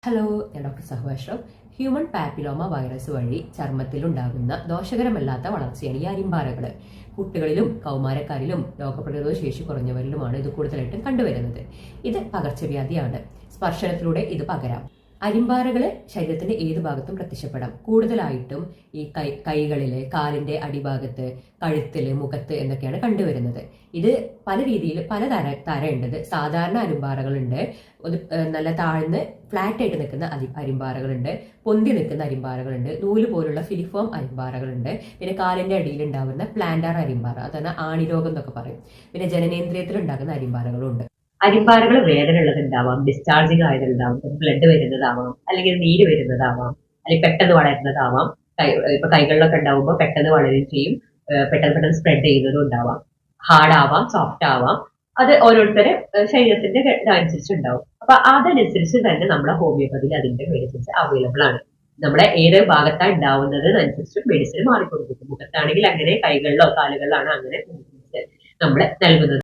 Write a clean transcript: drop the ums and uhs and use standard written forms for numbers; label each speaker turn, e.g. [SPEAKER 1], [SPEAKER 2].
[SPEAKER 1] Hello, ഞാൻ doctor സഹു Ashraf. Human papilloma virus വഴി ചർമ്മത്തിലുണ്ടാകുന്ന ദോഷകരമല്ലാത്ത വളർച്ചയാണ് ഈ അരിമ്പാറകൾ. കുട്ടികളിലും കൗമാരക്കാരിലും രോഗപ്രതിരോധ ശേഷി കുറഞ്ഞവരിലുമാണ് ഇത് കൂടുതലായിട്ടും കണ്ടുവരുന്നത്. ഇത് പകർച്ചവ്യാധിയാണ്. സ്പർശനത്തിലൂടെ ഇത് പകരാം. അരിമ്പാറകള് ശരീരത്തിന്റെ ഏത് ഭാഗത്തും പ്രത്യക്ഷപ്പെടാം. കൂടുതലായിട്ടും ഈ കൈകളില്, കാലിന്റെ അടിഭാഗത്ത്, കഴുത്തില്, മുഖത്ത് എന്നൊക്കെയാണ് കണ്ടുവരുന്നത്. ഇത് പല രീതിയിൽ പല തരമുണ്ട്. സാധാരണ അരിമ്പാറകളുണ്ട്, നല്ല താഴ്ന്ന് ഫ്ലാറ്റ് ആയിട്ട് നിൽക്കുന്ന അരിമ്പാറകളുണ്ട്, പൊന്തി നിൽക്കുന്ന അരിമ്പാറകളുണ്ട്, നൂല് പോലുള്ള ഫിലിഫോം അരിമ്പാറകളുണ്ട്. പിന്നെ കാലിന്റെ അടിയിൽ ഉണ്ടാകുന്ന പ്ലാന്റാർ അരിമ്പാറ, അതാണ് ആണിരോഗം എന്നൊക്കെ പറയും. പിന്നെ ജനനേന്ദ്രിയത്തിൽ ഉണ്ടാകുന്ന അരിമ്പാറകളും ഉണ്ട്. അരിമ്പാറകൾ വേദന ഉള്ളതുണ്ടാവാം, ഡിസ്ചാർജിങ് ആയതുണ്ടാവാം, ബ്ലഡ് വരുന്നതാവാം, അല്ലെങ്കിൽ നീര് വരുന്നതാവാം, അല്ലെങ്കിൽ പെട്ടെന്ന് വളരുന്നതാവാം. ഇപ്പൊ കൈകളിലൊക്കെ ഉണ്ടാവുമ്പോൾ പെട്ടെന്ന് വളരുകയും ചെയ്യും, പെട്ടെന്ന് സ്പ്രെഡ് ചെയ്യുന്നതും ഉണ്ടാവാം. ഹാർഡ് ആവാം, സോഫ്റ്റ് ആവാം. അത് ഓരോരുത്തരെ ശരീരത്തിന്റെ അനുസരിച്ചുണ്ടാവും. അപ്പൊ അതനുസരിച്ച് തന്നെ നമ്മുടെ ഹോമിയോപ്പതിയിൽ അതിന്റെ മെഡിസിൻസ് അവൈലബിൾ ആണ്. നമ്മുടെ ഏത് ഭാഗത്താണ് ഉണ്ടാവുന്നതിനനുസരിച്ച് മെഡിസിൻ മാറിക്കൊണ്ടിരിക്കും. മുഖത്താണെങ്കിൽ അങ്ങനെ, കൈകളിലോ കാലുകളിലാണോ അങ്ങനെ മെഡിസിൻസ് നമ്മൾ നൽകുന്നത്.